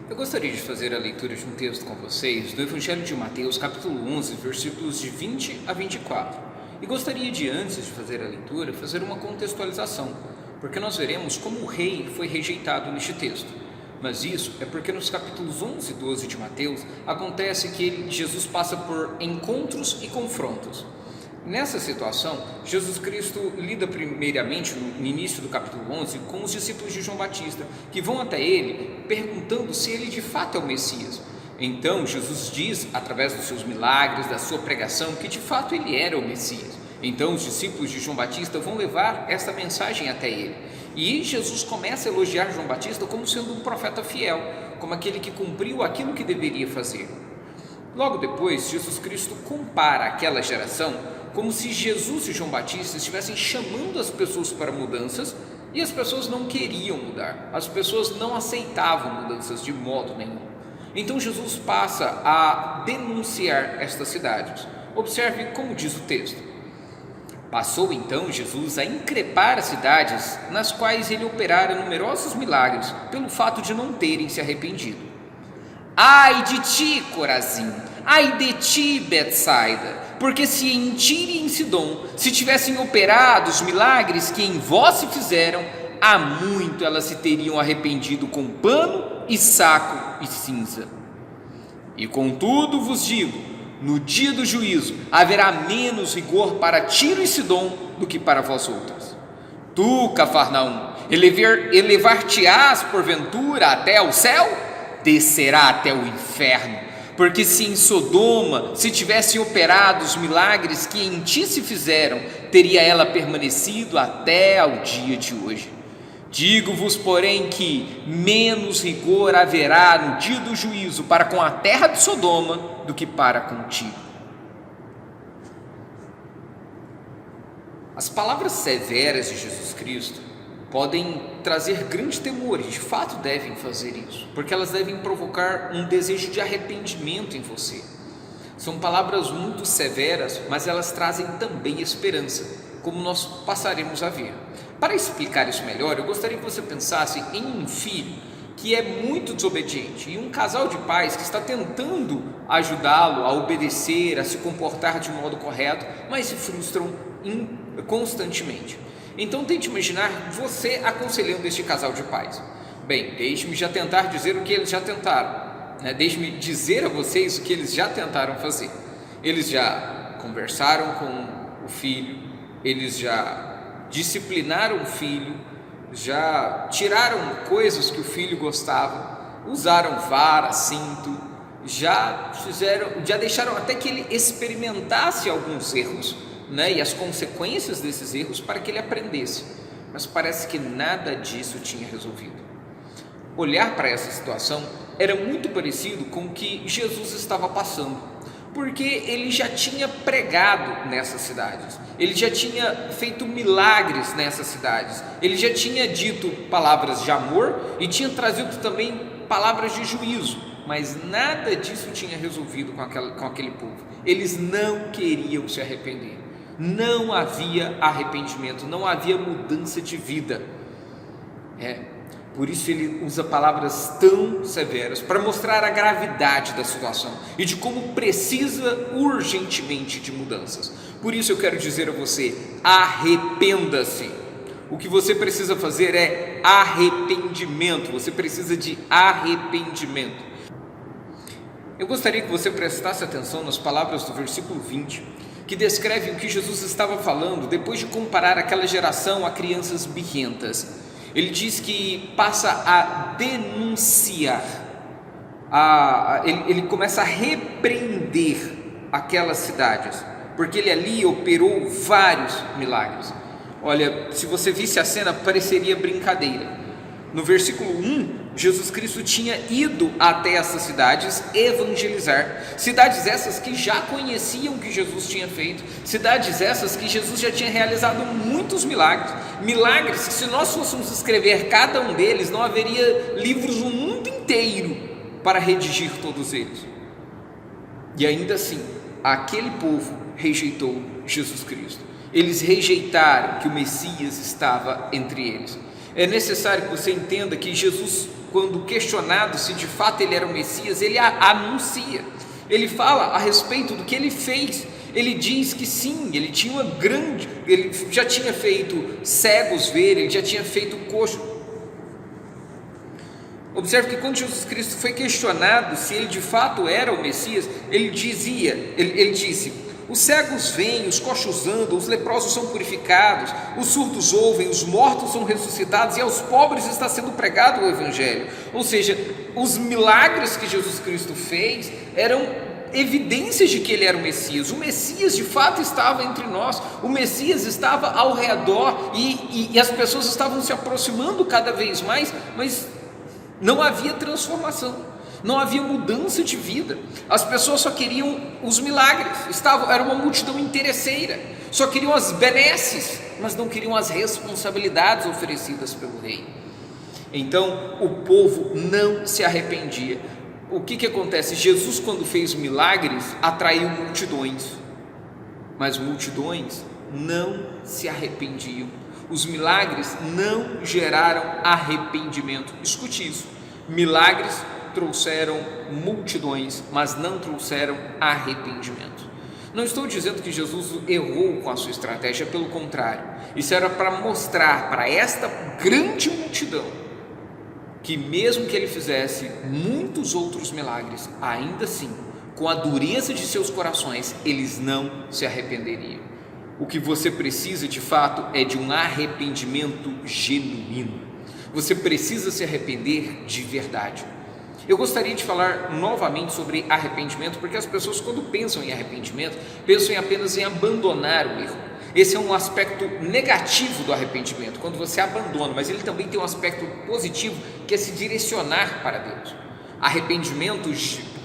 Eu gostaria de fazer a leitura de um texto com vocês do Evangelho de Mateus, capítulo 11, versículos de 20 a 24. E gostaria de, antes de fazer a leitura, fazer uma contextualização, porque nós veremos como o rei foi rejeitado neste texto. Mas isso é porque nos capítulos 11 e 12 de Mateus acontece que Jesus passa por encontros e confrontos. Nessa situação, Jesus Cristo lida primeiramente, no início do capítulo 11, com os discípulos de João Batista, que vão até ele perguntando se ele de fato é o Messias. Então, Jesus diz, através dos seus milagres, da sua pregação, que de fato ele era o Messias. Então, os discípulos de João Batista vão levar esta mensagem até ele. E Jesus começa a elogiar João Batista como sendo um profeta fiel, como aquele que cumpriu aquilo que deveria fazer. Logo depois, Jesus Cristo compara aquela geração como se Jesus e João Batista estivessem chamando as pessoas para mudanças e as pessoas não queriam mudar, as pessoas não aceitavam mudanças de modo nenhum. Então Jesus passa a denunciar estas cidades. Observe como diz o texto. Passou então Jesus a increpar as cidades nas quais ele operara numerosos milagres pelo fato de não terem se arrependido. Ai de ti, Corazim! Ai de ti, Betsaida! Porque se em Tiro e em Sidom se tivessem operado os milagres que em vós se fizeram, há muito elas se teriam arrependido com pano e saco e cinza. E contudo vos digo, no dia do juízo haverá menos rigor para Tiro e Sidom do que para vós outras. Tu, Cafarnaum, elevar-te-ás porventura até ao céu? Descerá até o inferno. Porque se em Sodoma se tivessem operado os milagres que em ti se fizeram, teria ela permanecido até ao dia de hoje. Digo-vos, porém, que menos rigor haverá no dia do juízo para com a terra de Sodoma do que para contigo. As palavras severas de Jesus Cristo podem trazer grande temor, e de fato devem fazer isso, porque elas devem provocar um desejo de arrependimento em você. São palavras muito severas, mas elas trazem também esperança, como nós passaremos a ver. Para explicar isso melhor, eu gostaria que você pensasse em um filho que é muito desobediente e um casal de pais que está tentando ajudá-lo a obedecer, a se comportar de um modo correto, mas se frustram constantemente. Então tente imaginar você aconselhando este casal de pais. Bem, deixe-me já tentar dizer o que eles já tentaram, Deixe-me dizer a vocês o que eles já tentaram fazer. Eles já conversaram com o filho, eles já disciplinaram o filho, já tiraram coisas que o filho gostava, usaram vara, cinto, já deixaram até que ele experimentasse alguns erros, e as consequências desses erros para que ele aprendesse, mas parece que nada disso tinha resolvido. Olhar para essa situação era muito parecido com o que Jesus estava passando, porque ele já tinha pregado nessas cidades, ele já tinha feito milagres nessas cidades, ele já tinha dito palavras de amor e tinha trazido também palavras de juízo, mas nada disso tinha resolvido com aquele povo. Eles não queriam se arrepender. Não havia arrependimento, não havia mudança de vida. Por isso ele usa palavras tão severas para mostrar a gravidade da situação e de como precisa urgentemente de mudanças. Por isso eu quero dizer a você: arrependa-se. O que você precisa fazer é arrependimento. Você precisa de arrependimento. Eu gostaria que você prestasse atenção nas palavras do versículo 20, que descreve o que Jesus estava falando depois de comparar aquela geração a crianças birrentas. Ele diz que passa a denunciar, ele começa a repreender aquelas cidades, porque ele ali operou vários milagres. Olha, se você visse a cena, pareceria brincadeira. No versículo 1, Jesus Cristo tinha ido até essas cidades evangelizar, cidades essas que já conheciam o que Jesus tinha feito, cidades essas que Jesus já tinha realizado muitos milagres que, se nós fôssemos escrever cada um deles, não haveria livros no mundo inteiro para redigir todos eles. E ainda assim, aquele povo rejeitou Jesus Cristo. Eles rejeitaram que o Messias estava entre eles. É necessário que você entenda que Jesus, quando questionado se de fato ele era o Messias, ele anuncia, ele fala a respeito do que ele fez. Ele diz que sim, ele já tinha feito cegos ver, ele já tinha feito coxo. Observe que quando Jesus Cristo foi questionado se ele de fato era o Messias, ele disse: os cegos veem, os coxos andam, os leprosos são purificados, os surdos ouvem, os mortos são ressuscitados e aos pobres está sendo pregado o Evangelho. Ou seja, os milagres que Jesus Cristo fez eram evidências de que ele era o Messias. O Messias de fato estava entre nós, o Messias estava ao redor e as pessoas estavam se aproximando cada vez mais, mas não havia transformação, não havia mudança de vida. As pessoas só queriam os milagres, era uma multidão interesseira, só queriam as benesses, mas não queriam as responsabilidades oferecidas pelo rei. Então o povo não se arrependia. O que acontece? Jesus, quando fez milagres, atraiu multidões, mas multidões não se arrependiam. Os milagres não geraram arrependimento. Escute isso: milagres trouxeram multidões, mas não trouxeram arrependimento. Não estou dizendo que Jesus errou com a sua estratégia, pelo contrário, isso era para mostrar para esta grande multidão que mesmo que ele fizesse muitos outros milagres, ainda assim, com a dureza de seus corações, eles não se arrependeriam. O que você precisa de fato é de um arrependimento genuíno. Você precisa se arrepender de verdade. Eu gostaria de falar novamente sobre arrependimento, porque as pessoas, quando pensam em arrependimento, pensam apenas em abandonar o erro. Esse é um aspecto negativo do arrependimento, quando você abandona, mas ele também tem um aspecto positivo, que é se direcionar para Deus. Arrependimento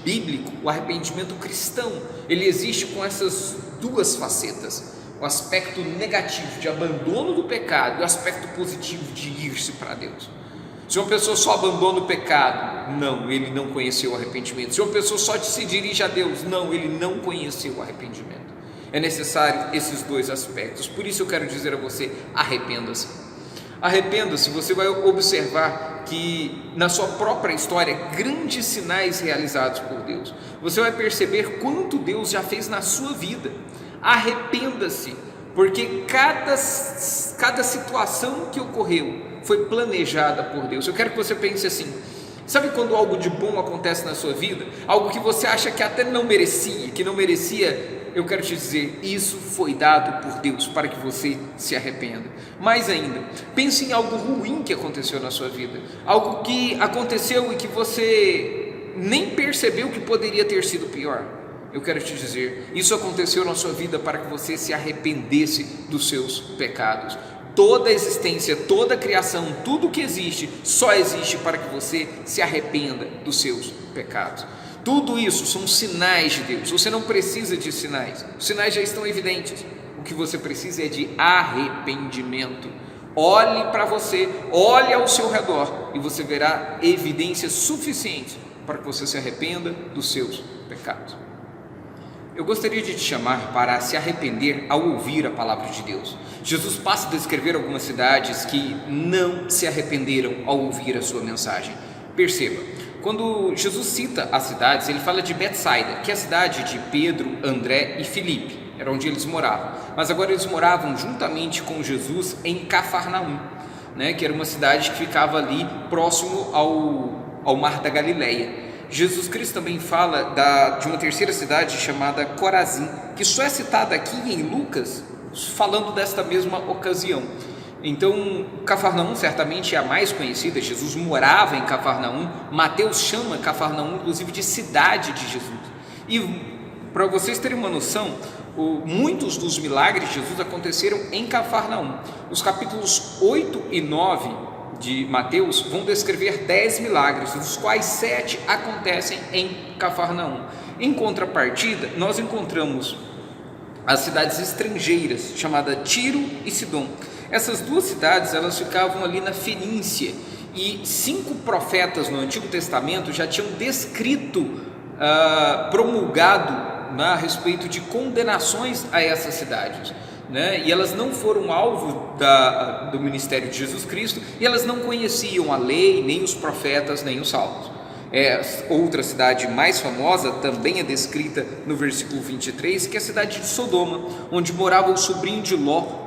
bíblico, o arrependimento cristão, ele existe com essas duas facetas: o aspecto negativo de abandono do pecado e o aspecto positivo de ir-se para Deus. Se uma pessoa só abandona o pecado, não, ele não conheceu o arrependimento. Se uma pessoa só se dirige a Deus, não, ele não conheceu o arrependimento. É necessário esses dois aspectos. Por isso eu quero dizer a você: arrependa-se. Arrependa-se. Você vai observar que na sua própria história, grandes sinais realizados por Deus. Você vai perceber quanto Deus já fez na sua vida. Arrependa-se, porque cada situação que ocorreu foi planejada por Deus. Eu quero que você pense assim: sabe quando algo de bom acontece na sua vida, algo que você acha que até não merecia, eu quero te dizer, isso foi dado por Deus para que você se arrependa. Mais ainda, pense em algo ruim que aconteceu na sua vida, algo que aconteceu e que você nem percebeu que poderia ter sido pior. Eu quero te dizer, isso aconteceu na sua vida para que você se arrependesse dos seus pecados. Toda a existência, toda a criação, tudo que existe, só existe para que você se arrependa dos seus pecados. Tudo isso são sinais de Deus. Você não precisa de sinais, os sinais já estão evidentes. O que você precisa é de arrependimento. Olhe para você, olhe ao seu redor e você verá evidências suficientes para que você se arrependa dos seus pecados. Eu gostaria de te chamar para se arrepender ao ouvir a palavra de Deus. Jesus passa a descrever algumas cidades que não se arrependeram ao ouvir a sua mensagem. Perceba, quando Jesus cita as cidades, ele fala de Betsaida, que é a cidade de Pedro, André e Filipe, era onde eles moravam. Mas agora eles moravam juntamente com Jesus em Cafarnaum, que era uma cidade que ficava ali próximo ao Mar da Galileia. Jesus Cristo também fala de uma terceira cidade chamada Corazim, que só é citada aqui em Lucas, falando desta mesma ocasião. Então, Cafarnaum certamente é a mais conhecida. Jesus morava em Cafarnaum. Mateus chama Cafarnaum, inclusive, de cidade de Jesus. E para vocês terem uma noção, muitos dos milagres de Jesus aconteceram em Cafarnaum. Os capítulos 8 e 9 de Mateus vão descrever 10 milagres, dos quais 7 acontecem em Cafarnaum. Em contrapartida, nós encontramos as cidades estrangeiras, chamadas Tiro e Sidom. Essas duas cidades, elas ficavam ali na Fenícia, e 5 profetas no Antigo Testamento já tinham descrito, promulgado a respeito de condenações a essas cidades. né? E elas não foram alvo do ministério de Jesus Cristo, e elas não conheciam a lei, nem os profetas, nem os salmos. Outra cidade mais famosa também é descrita no versículo 23, que é a cidade de Sodoma, onde morava o sobrinho de Ló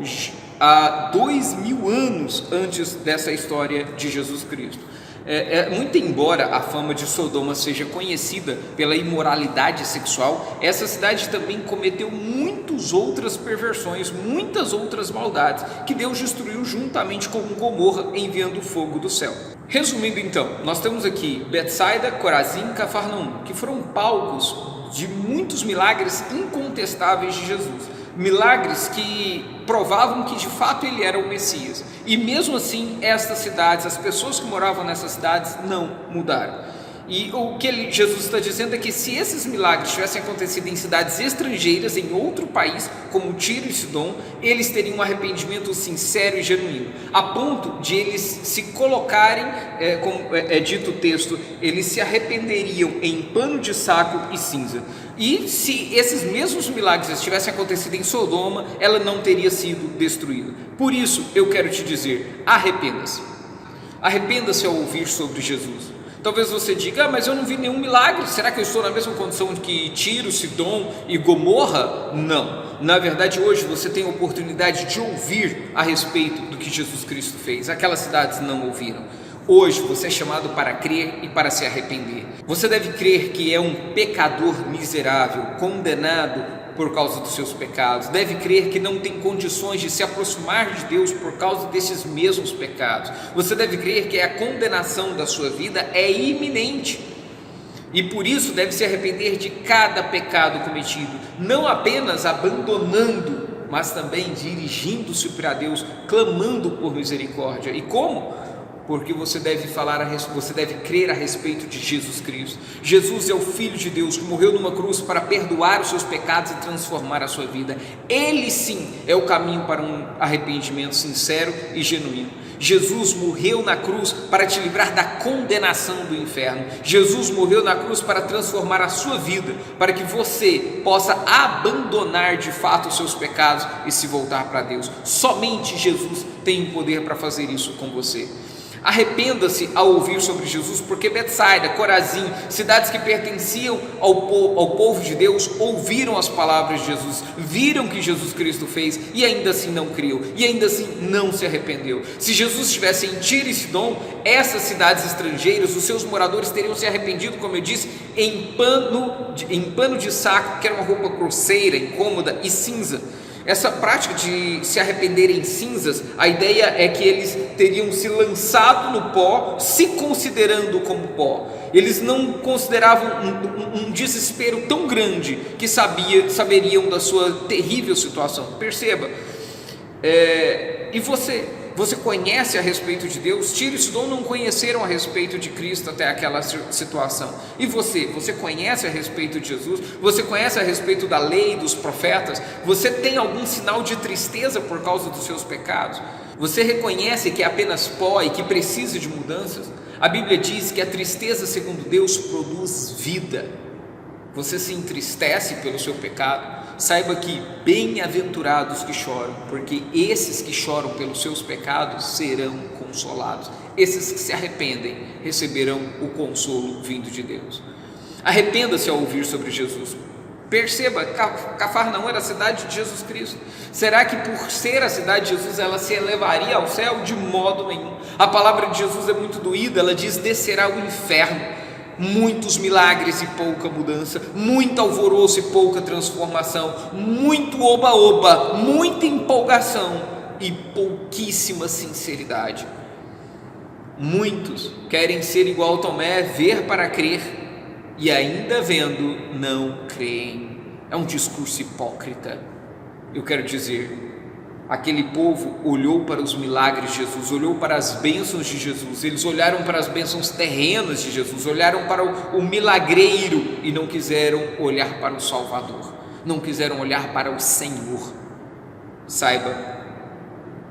há 2000 anos antes dessa história de Jesus Cristo. Muito embora a fama de Sodoma seja conhecida pela imoralidade sexual, essa cidade também cometeu muitas outras perversões, muitas outras maldades, que Deus destruiu juntamente com Gomorra, enviando fogo do céu. Resumindo então, nós temos aqui Betsaida, Corazim, Cafarnaum, que foram palcos de muitos milagres incontestáveis de Jesus. Milagres que provavam que de fato ele era o Messias. E mesmo assim, estas cidades, as pessoas que moravam nessas cidades não mudaram. E o que Jesus está dizendo é que se esses milagres tivessem acontecido em cidades estrangeiras, em outro país, como Tiro e Sidom, eles teriam um arrependimento sincero e genuíno, a ponto de eles se colocarem, como é dito o texto, eles se arrependeriam em pano de saco e cinza. E se esses mesmos milagres tivessem acontecido em Sodoma, ela não teria sido destruída. Por isso eu quero te dizer, arrependa-se. Arrependa-se ao ouvir sobre Jesus. Talvez você diga, mas eu não vi nenhum milagre, será que eu estou na mesma condição que Tiro, Sidom e Gomorra? Não, na verdade hoje você tem a oportunidade de ouvir a respeito do que Jesus Cristo fez. Aquelas cidades não ouviram. Hoje você é chamado para crer e para se arrepender. Você deve crer que é um pecador miserável, condenado por causa dos seus pecados. Deve crer que não tem condições de se aproximar de Deus por causa desses mesmos pecados. Você deve crer que a condenação da sua vida é iminente. E por isso deve se arrepender de cada pecado cometido, não apenas abandonando, mas também dirigindo-se para Deus, clamando por misericórdia. E como? Porque você deve crer a respeito de Jesus Cristo. Jesus é o Filho de Deus que morreu numa cruz para perdoar os seus pecados e transformar a sua vida. Ele sim é o caminho para um arrependimento sincero e genuíno. Jesus morreu na cruz para te livrar da condenação do inferno. Jesus morreu na cruz para transformar a sua vida, para que você possa abandonar de fato os seus pecados e se voltar para Deus. Somente Jesus tem o poder para fazer isso com você. Arrependa-se ao ouvir sobre Jesus, porque Betsaida, Corazim, cidades que pertenciam ao povo de Deus, ouviram as palavras de Jesus, viram o que Jesus Cristo fez e ainda assim não criou, e ainda assim não se arrependeu. Se Jesus estivesse em Tiro e Sidom, essas cidades estrangeiras, os seus moradores teriam se arrependido, como eu disse, em pano de saco, que era uma roupa grosseira, incômoda e cinza. Essa prática de se arrepender em cinzas, a ideia é que eles teriam se lançado no pó, se considerando como pó. Eles não consideravam um desespero tão grande que saberiam da sua terrível situação. Perceba, e você conhece a respeito de Deus? Tiro e Sidom não conheceram a respeito de Cristo até aquela situação. E você conhece a respeito de Jesus? Você conhece a respeito da lei e dos profetas? Você tem algum sinal de tristeza por causa dos seus pecados? Você reconhece que é apenas pó e que precisa de mudanças? A Bíblia diz que a tristeza, segundo Deus, produz vida. Você se entristece pelo seu pecado? Saiba que bem-aventurados que choram, porque esses que choram pelos seus pecados serão consolados. Esses que se arrependem receberão o consolo vindo de Deus. Arrependa-se ao ouvir sobre Jesus. Perceba, Cafarnaum era a cidade de Jesus Cristo. Será que por ser a cidade de Jesus ela se elevaria ao céu? De modo nenhum. A palavra de Jesus é muito doída, ela diz: descerá ao inferno. Muitos milagres e pouca mudança, muito alvoroço e pouca transformação, muito oba-oba, muita empolgação e pouquíssima sinceridade. Muitos querem ser igual a Tomé, ver para crer, e ainda vendo não creem. É um discurso hipócrita. Eu quero dizer, aquele povo olhou para os milagres de Jesus, olhou para as bênçãos de Jesus, eles olharam para as bênçãos terrenas de Jesus, olharam para o milagreiro e não quiseram olhar para o Salvador, não quiseram olhar para o Senhor. Saiba,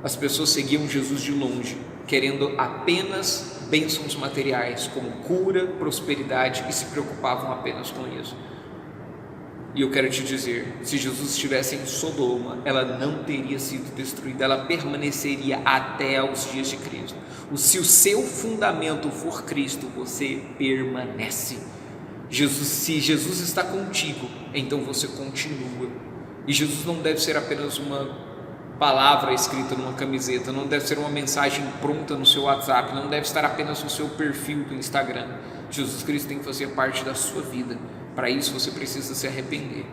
as pessoas seguiam Jesus de longe, querendo apenas bênçãos materiais, como cura, prosperidade, e se preocupavam apenas com isso. E eu quero te dizer, se Jesus estivesse em Sodoma, ela não teria sido destruída, ela permaneceria até os dias de Cristo. Se o seu fundamento for Cristo, você permanece. Se Jesus está contigo, então você continua. E Jesus não deve ser apenas uma palavra escrita numa camiseta, não deve ser uma mensagem pronta no seu WhatsApp, não deve estar apenas no seu perfil do Instagram. Jesus Cristo tem que fazer parte da sua vida. Para isso você precisa se arrepender.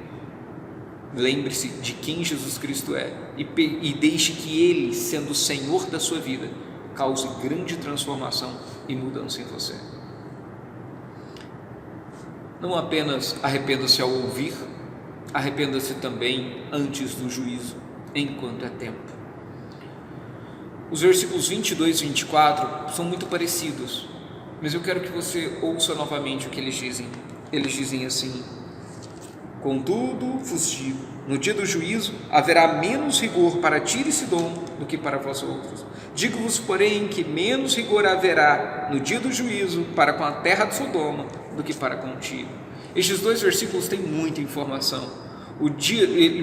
Lembre-se de quem Jesus Cristo é e deixe que Ele, sendo o Senhor da sua vida, cause grande transformação e mudança em você. Não apenas arrependa-se ao ouvir, arrependa-se também antes do juízo, enquanto é tempo. Os versículos 22 e 24 são muito parecidos, mas eu quero que você ouça novamente o que eles dizem. Eles dizem assim: contudo vos digo, no dia do juízo haverá menos rigor para Tiro e Sidom do que para vós outros. Digo-vos, porém, que menos rigor haverá no dia do juízo para com a terra de Sodoma do que para com Tiro. Estes dois versículos têm muita informação.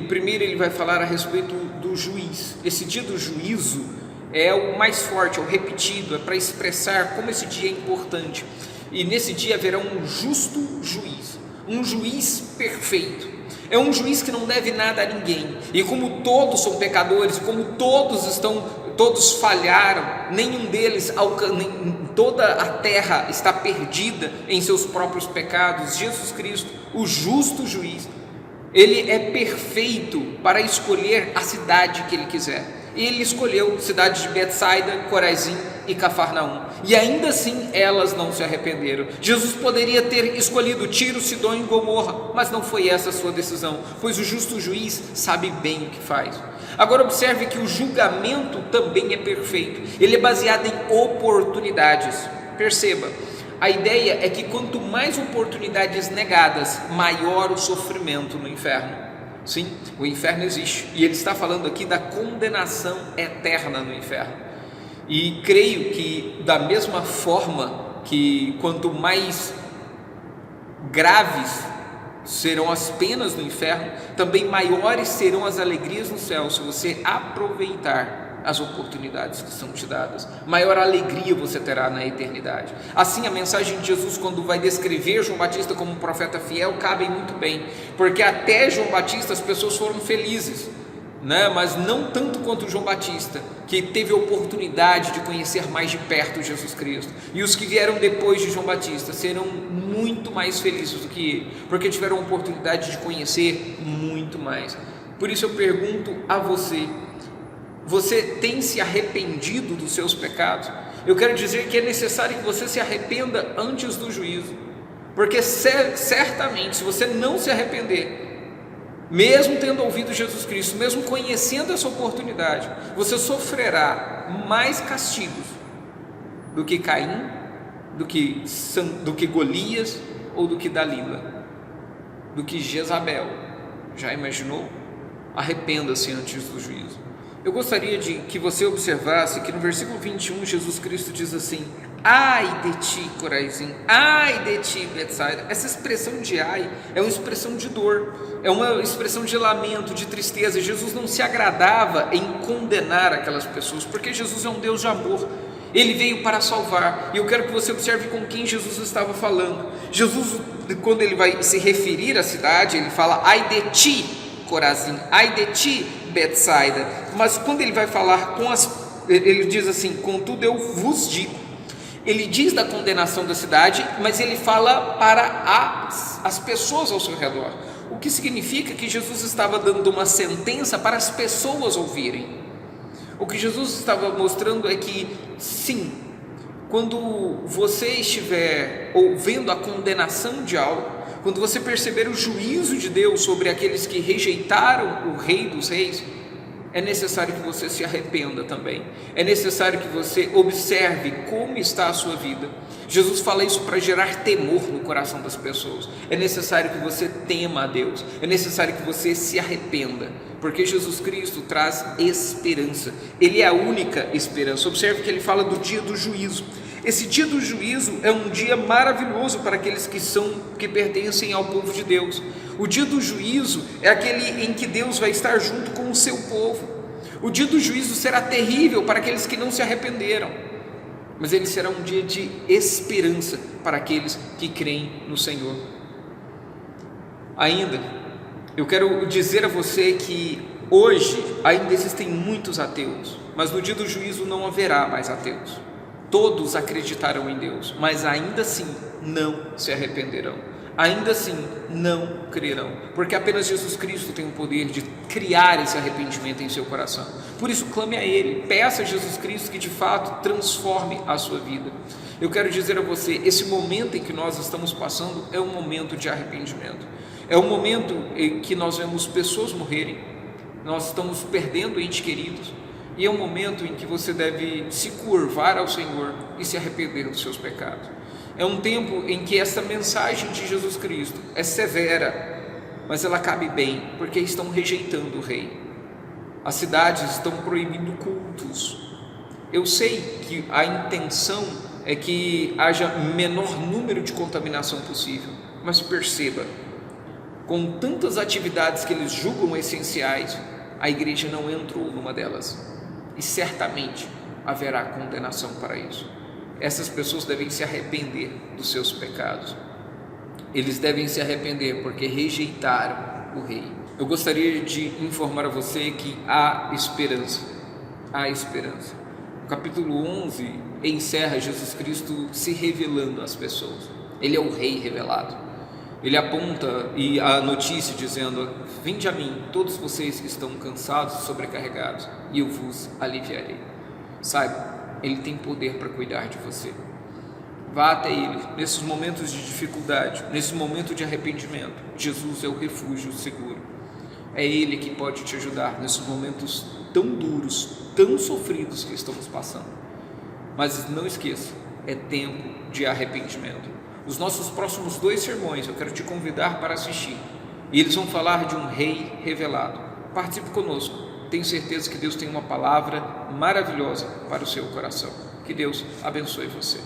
Primeiro ele vai falar a respeito do juiz. Esse dia do juízo é o mais forte, é o repetido, é para expressar como esse dia é importante. E nesse dia haverá um justo juiz, um juiz perfeito. É um juiz que não deve nada a ninguém. E como todos são pecadores, como todos falharam, nenhum deles, toda a terra está perdida em seus próprios pecados. Jesus Cristo, o justo juiz, Ele é perfeito para escolher a cidade que Ele quiser. Ele escolheu cidades de Betsaida, Corazim e Cafarnaum, e ainda assim elas não se arrependeram. Jesus poderia ter escolhido Tiro, Sidom e Gomorra, mas não foi essa a sua decisão, pois o justo juiz sabe bem o que faz. Agora observe que o julgamento também é perfeito, ele é baseado em oportunidades. Perceba, a ideia é que quanto mais oportunidades negadas, maior o sofrimento no inferno. Sim, o inferno existe, e ele está falando aqui da condenação eterna no inferno. E creio que da mesma forma que quanto mais graves serão as penas no inferno, também maiores serão as alegrias no céu, se você aproveitar as oportunidades que são te dadas. Maior alegria você terá na eternidade. Assim, a mensagem de Jesus, quando vai descrever João Batista como um profeta fiel, cabe muito bem, porque até João Batista as pessoas foram felizes, né? Mas não tanto quanto João Batista, que teve a oportunidade de conhecer mais de perto Jesus Cristo. E os que vieram depois de João Batista serão muito mais felizes do que ele, porque tiveram a oportunidade de conhecer muito mais. Por isso eu pergunto a você: você tem se arrependido dos seus pecados? Eu quero dizer que é necessário que você se arrependa antes do juízo, porque certamente, se você não se arrepender, mesmo tendo ouvido Jesus Cristo, mesmo conhecendo essa oportunidade, você sofrerá mais castigos do que Caim, do que Golias ou do que Dalila, do que Jezabel. Já imaginou? Arrependa-se antes do juízo. Eu gostaria de que você observasse que no versículo 21 Jesus Cristo diz assim: ai de ti, Corazim, ai de ti, Betsaida. Essa expressão de ai é uma expressão de dor, é uma expressão de lamento, de tristeza. Jesus não se agradava em condenar aquelas pessoas, porque Jesus é um Deus de amor. Ele veio para salvar, e eu quero que você observe com quem Jesus estava falando. Jesus, quando ele vai se referir à cidade, ele fala: ai de ti, Corazim, ai de ti, Betsaida. Mas quando ele vai falar ele diz assim: contudo eu vos digo. Ele diz da condenação da cidade, mas ele fala para as pessoas ao seu redor, o que significa que Jesus estava dando uma sentença para as pessoas ouvirem. O que Jesus estava mostrando é que sim, quando você estiver ouvindo a condenação de algo, quando você perceber o juízo de Deus sobre aqueles que rejeitaram o Rei dos Reis, é necessário que você se arrependa também. É necessário que você observe como está a sua vida. Jesus fala isso para gerar temor no coração das pessoas. É necessário que você tema a Deus. É necessário que você se arrependa, porque Jesus Cristo traz esperança. Ele é a única esperança. Observe que ele fala do dia do juízo. Esse dia do juízo é um dia maravilhoso para aqueles que pertencem ao povo de Deus. O dia do juízo é aquele em que Deus vai estar junto com o seu povo. O dia do juízo será terrível para aqueles que não se arrependeram, mas ele será um dia de esperança para aqueles que creem no Senhor. Ainda, eu quero dizer a você que hoje ainda existem muitos ateus, mas no dia do juízo não haverá mais ateus. Todos acreditarão em Deus, mas ainda assim não se arrependerão, ainda assim não crerão, porque apenas Jesus Cristo tem o poder de criar esse arrependimento em seu coração. Por isso, clame a Ele, peça a Jesus Cristo que de fato transforme a sua vida. Eu quero dizer a você, esse momento em que nós estamos passando é um momento de arrependimento, é um momento em que nós vemos pessoas morrerem, nós estamos perdendo entes queridos, e é um momento em que você deve se curvar ao Senhor e se arrepender dos seus pecados. É um tempo em que essa mensagem de Jesus Cristo é severa, mas ela cabe bem, porque estão rejeitando o Rei. As cidades estão proibindo cultos. Eu sei que a intenção é que haja menor número de contaminação possível, mas perceba, com tantas atividades que eles julgam essenciais, a igreja não entrou numa delas. E certamente haverá condenação para isso. Essas pessoas devem se arrepender dos seus pecados. Eles devem se arrepender porque rejeitaram o Rei. Eu gostaria de informar a você que há esperança. Há esperança. O capítulo 11 encerra Jesus Cristo se revelando às pessoas. Ele é o Rei revelado. Ele aponta e a notícia dizendo: vinde a mim, todos vocês que estão cansados e sobrecarregados, e eu vos aliviarei. Saiba, Ele tem poder para cuidar de você. Vá até Ele, nesses momentos de dificuldade, nesse momento de arrependimento. Jesus é o refúgio seguro. É Ele que pode te ajudar nesses momentos tão duros, tão sofridos que estamos passando. Mas não esqueça, é tempo de arrependimento. Os nossos próximos 2 sermões eu quero te convidar para assistir, e eles vão falar de um Rei revelado. Participe conosco, tenho certeza que Deus tem uma palavra maravilhosa para o seu coração. Que Deus abençoe você.